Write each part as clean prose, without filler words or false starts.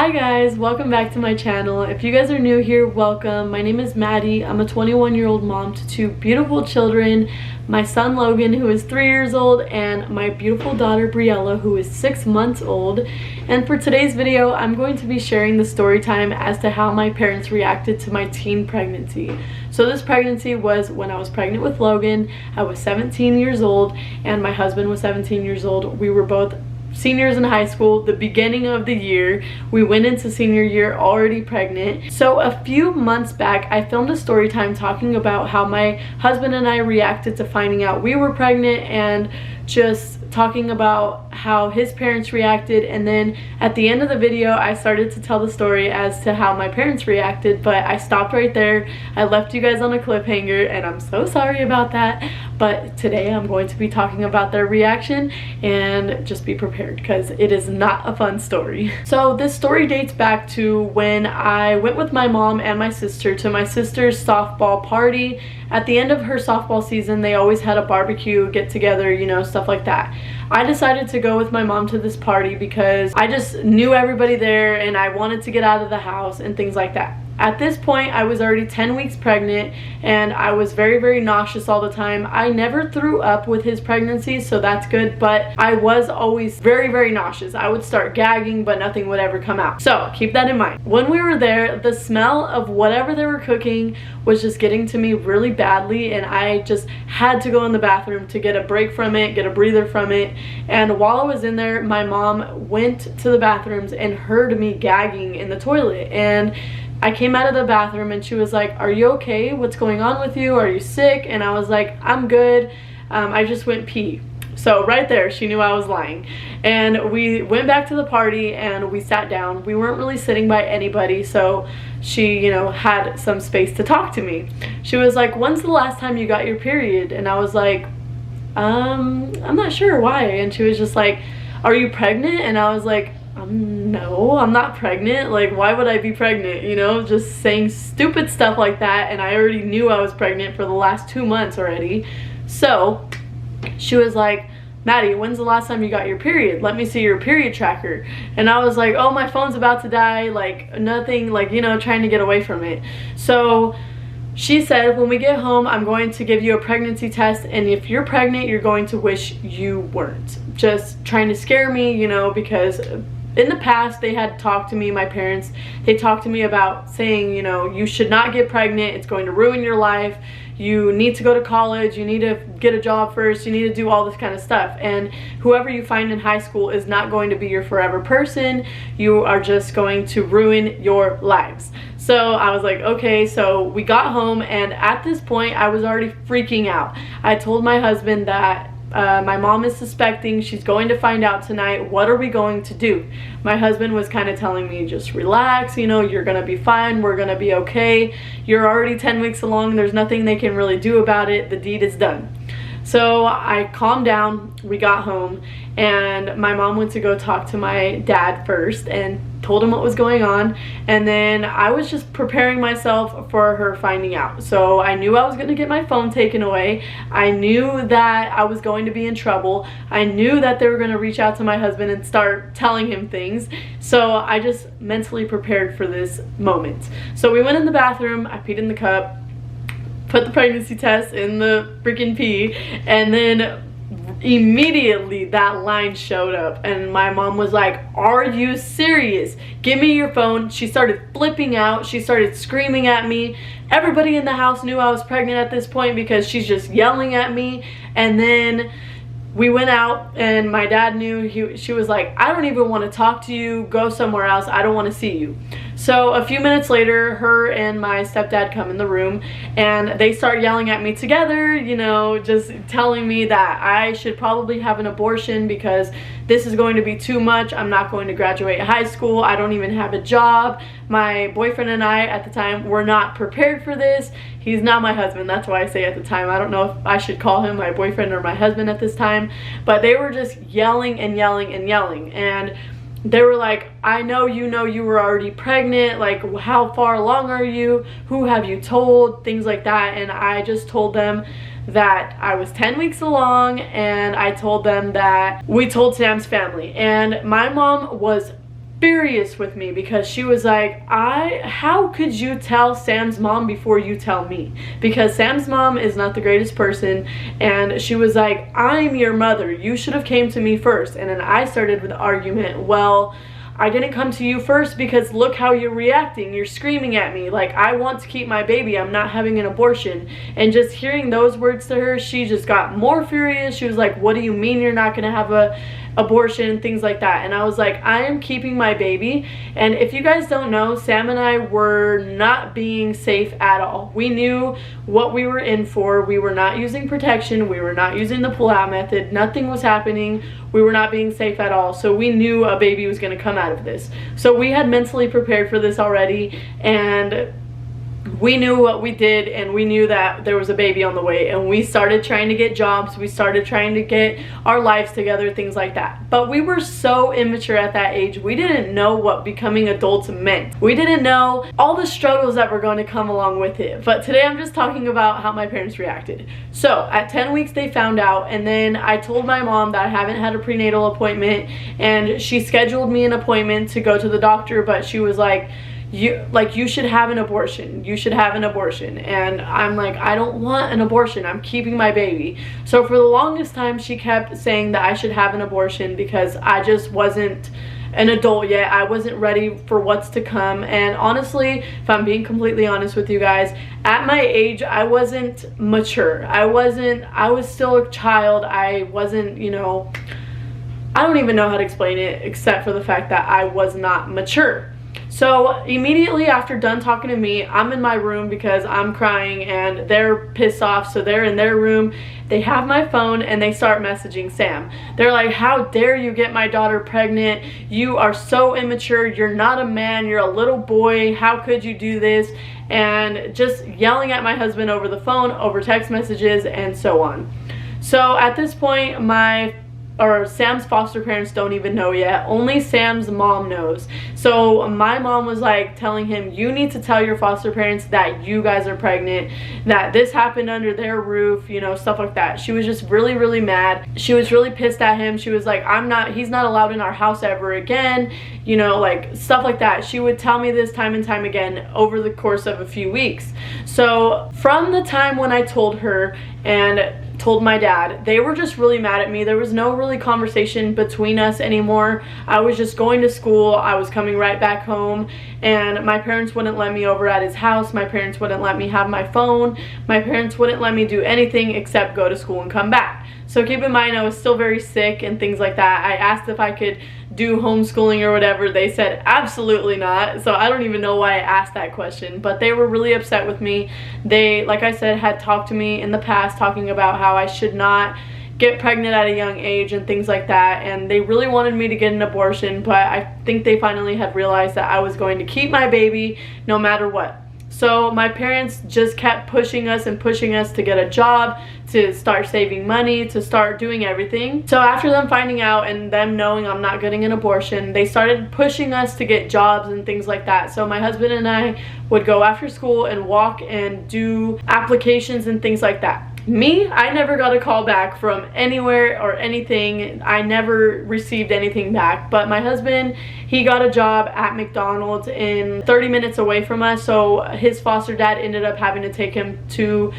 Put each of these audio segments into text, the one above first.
Hi guys, welcome back to my channel. If you guys are new here, welcome. My name is Maddie. I'm a 21-year-old mom to two beautiful children, my son Logan, who is 3 years old, and my beautiful daughter Briella, who is 6 months old. And for today's video, I'm going to be sharing the story time as to how my parents reacted to my teen pregnancy. So this pregnancy was when I was pregnant with Logan. I was 17 years old and my husband was 17 years old. We were both seniors in high school, the beginning of the year. We went into senior year already pregnant. So a few months back, I filmed a story time talking about how my husband and I reacted to finding out we were pregnant, and just talking about how his parents reacted. And then at the end of the video, I started to tell the story as to how my parents reacted, but I stopped right there. I left you guys on a cliffhanger and I'm so sorry about that. But today I'm going to be talking about their reaction, and just be prepared because it is not a fun story. So this story dates back to when I went with my mom and my sister to my sister's softball party. At the end of her softball season, they always had a barbecue, get together, you know, stuff like that. I decided to go with my mom to this party because I just knew everybody there and I wanted to get out of the house and things like that. At this point, I was already 10 weeks pregnant and I was very nauseous all the time. I never threw up with his pregnancy, so that's good, but I was always very nauseous. I would start gagging, but nothing would ever come out. So keep that in mind. When we were there, the smell of whatever they were cooking was just getting to me really badly, and I just had to go in the bathroom to get a break from it, get a breather from it. And while I was in there, my mom went to the bathrooms and heard me gagging in the toilet, and I came out of the bathroom and she was like, "Are you okay? What's going on with you? Are you sick?" And I was like, "I'm good. I just went pee." So right there, she knew I was lying. And we went back to the party and we sat down. We weren't really sitting by anybody, so she, you know, had some space to talk to me. She was like, "When's the last time you got your period?" And I was like, I'm not sure why. And she was just like, "Are you pregnant?" And I was like, no, I'm not pregnant. Like, why would I be pregnant? You know, just saying stupid stuff like that. And I already knew I was pregnant for the last 2 months already. So she was like, "Maddie, when's the last time you got your period? Let me see your period tracker." And I was like, "Oh, my phone's about to die." Like, nothing, like, you know, trying to get away from it. So she said, "When we get home, I'm going to give you a pregnancy test, and if you're pregnant, you're going to wish you weren't." Just trying to scare me, you know, because in the past, they had talked to me, my parents, they talked to me about saying, you know, "You should not get pregnant. It's going to ruin your life. You need to go to college. You need to get a job first. You need to do all this kind of stuff. And whoever you find in high school is not going to be your forever person. You are just going to ruin your lives." So I was like, okay. So we got home, and at this point, I was already freaking out. I told my husband that my mom is suspecting, she's going to find out tonight. What are we going to do? My husband was kind of telling me, "Just relax, you know, you're gonna be fine, we're gonna be okay. You're already 10 weeks along, there's nothing they can really do about it, the deed is done." So I calmed down, we got home, and my mom went to go talk to my dad first and told him what was going on. And then I was just preparing myself for her finding out. So I knew I was going to get my phone taken away. I knew that I was going to be in trouble. I knew that they were going to reach out to my husband and start telling him things. So I just mentally prepared for this moment. So we went in the bathroom, I peed in the cup, put the pregnancy test in the freaking pee, and then immediately that line showed up and my mom was like, "Are you serious? Give me your phone." She started flipping out. She started screaming at me. Everybody in the house knew I was pregnant at this point because she's just yelling at me. And then we went out and my dad knew. She was like, "I don't even want to talk to you. Go somewhere else. I don't want to see you." So a few minutes later, her and my stepdad come in the room and they start yelling at me together, you know, just telling me that I should probably have an abortion because this is going to be too much. I'm not going to graduate high school. I don't even have a job. My boyfriend and I at the time were not prepared for this. He's not my husband. That's why I say at the time. I don't know if I should call him my boyfriend or my husband at this time. But they were just yelling and yelling and yelling. And they were like, "I know you were already pregnant. Like, how far along are you? Who have you told?" Things like that. And I just told them that I was 10 weeks along, and I told them that we told Sam's family. And my mom was furious with me because she was like, how could you tell Sam's mom before you tell me? Because Sam's mom is not the greatest person, and she was like, I'm your mother, you should have came to me first. And then I started with the argument, well, I didn't come to you first because look how you're reacting. You're screaming at me like I want to keep my baby. I'm not having an abortion. And just hearing those words to her, she just got more furious. She was like, what do you mean you're not going to have a abortion, things like that. And I was like, I am keeping my baby. And if you guys don't know, Sam and I were not being safe at all. We knew what we were in for. We were not using protection. We were not using the pull-out method. Nothing was happening. We were not being safe at all. So we knew a baby was going to come out of this. So we had mentally prepared for this already, and we knew what we did, and we knew that there was a baby on the way, and we started trying to get jobs. We started trying to get our lives together, things like that. But we were so immature at that age. We didn't know what becoming adults meant. We didn't know all the struggles that were going to come along with it. But today I'm just talking about how my parents reacted. So at 10 weeks they found out, and then I told my mom that I haven't had a prenatal appointment, and she scheduled me an appointment to go to the doctor, but she was like, you should have an abortion. You should have an abortion. And I'm like, I don't want an abortion. I'm keeping my baby. So for the longest time, she kept saying that I should have an abortion because I just wasn't an adult yet. I wasn't ready for what's to come. And honestly, if I'm being completely honest with you guys, at my age, I wasn't mature. I was still a child. I wasn't, I don't even know how to explain it except for the fact that I was not mature. So immediately after done talking to me, I'm in my room because I'm crying and they're pissed off. So they're in their room, they have my phone, and they start messaging Sam. They're like, how dare you get my daughter pregnant? You are so immature. You're not a man. You're a little boy. How could you do this? And just yelling at my husband over the phone, over text messages, and so on. So at this point, Sam's foster parents don't even know yet. Only Sam's mom knows. So my mom was like telling him, you need to tell your foster parents that you guys are pregnant, that this happened under their roof, stuff like that. She was just really, really mad. She was really pissed at him. She was like, he's not allowed in our house ever again, like stuff like that. She would tell me this time and time again over the course of a few weeks. So from the time when I told her and told my dad, they were just really mad at me. There was no really conversation between us anymore. I was just going to school. I was coming right back home, and my parents wouldn't let me over at his house. My parents wouldn't let me have my phone. My parents wouldn't let me do anything except go to school and come back. So keep in mind, I was still very sick and things like that. I asked if I could do homeschooling or whatever. They said absolutely not. So I don't even know why I asked that question, but they were really upset with me. They, like I said, had talked to me in the past talking about how I should not get pregnant at a young age and things like that, and they really wanted me to get an abortion, but I think they finally had realized that I was going to keep my baby no matter what. So my parents just kept pushing us to get a job, to start saving money, to start doing everything. So after them finding out and them knowing I'm not getting an abortion, they started pushing us to get jobs and things like that. So my husband and I would go after school and walk and do applications and things like that. Me, I never got a call back from anywhere or anything. I never received anything back. But my husband, he got a job at McDonald's in 30 minutes away from us. So his foster dad ended up having to take him to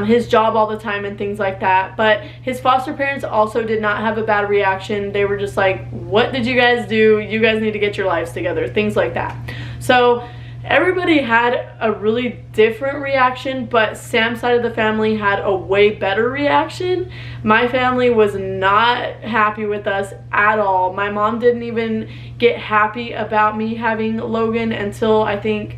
his job all the time and things like that. But his foster parents also did not have a bad reaction. They were just like, what did you guys do? You guys need to get your lives together, things like that. So everybody had a really different reaction, but Sam's side of the family had a way better reaction. My family was not happy with us at all. My mom didn't even get happy about me having Logan until I think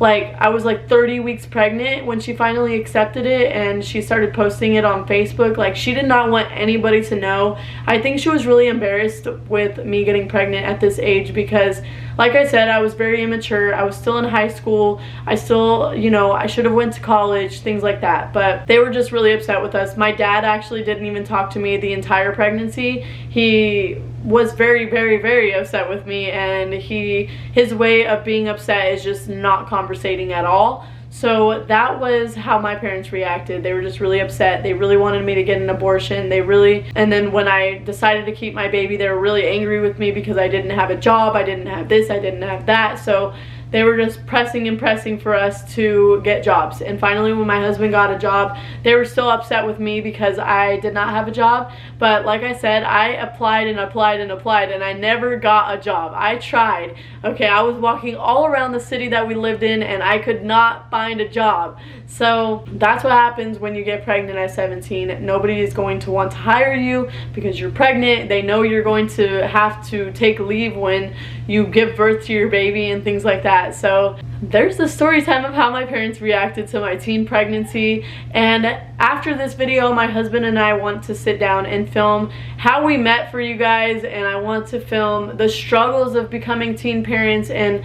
I was 30 weeks pregnant when she finally accepted it, and she started posting it on Facebook. She did not want anybody to know. I think she was really embarrassed with me getting pregnant at this age because, like I said, I was very immature. I was still in high school. I still, I should have went to college, things like that. But they were just really upset with us. My dad actually didn't even talk to me the entire pregnancy. He was very, very, very upset with me, and his way of being upset is just not conversating at all. So that was how my parents reacted. They were just really upset. They really wanted me to get an abortion. And then when I decided to keep my baby, they were really angry with me because I didn't have a job, I didn't have this, I didn't have that. So they were just pressing and pressing for us to get jobs. And finally, when my husband got a job, they were still upset with me because I did not have a job. But like I said, I applied and applied and applied, and I never got a job. I tried. Okay, I was walking all around the city that we lived in, and I could not find a job. So that's what happens when you get pregnant at 17. Nobody is going to want to hire you because you're pregnant. They know you're going to have to take leave when you give birth to your baby and things like that. So there's the story time of how my parents reacted to my teen pregnancy. And after this video, my husband and I want to sit down and film how we met for you guys, and I want to film the struggles of becoming teen parents and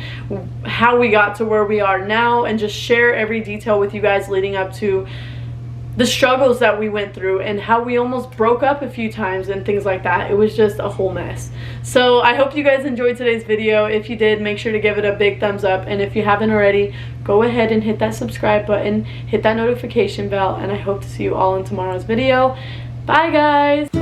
how we got to where we are now, and just share every detail with you guys leading up to the struggles that we went through and how we almost broke up a few times and things like that. It was just a whole mess. So I hope you guys enjoyed today's video. If you did, make sure to give it a big thumbs up, and if you haven't already, go ahead and hit that subscribe button, hit that notification bell, and I hope to see you all in tomorrow's video. Bye guys!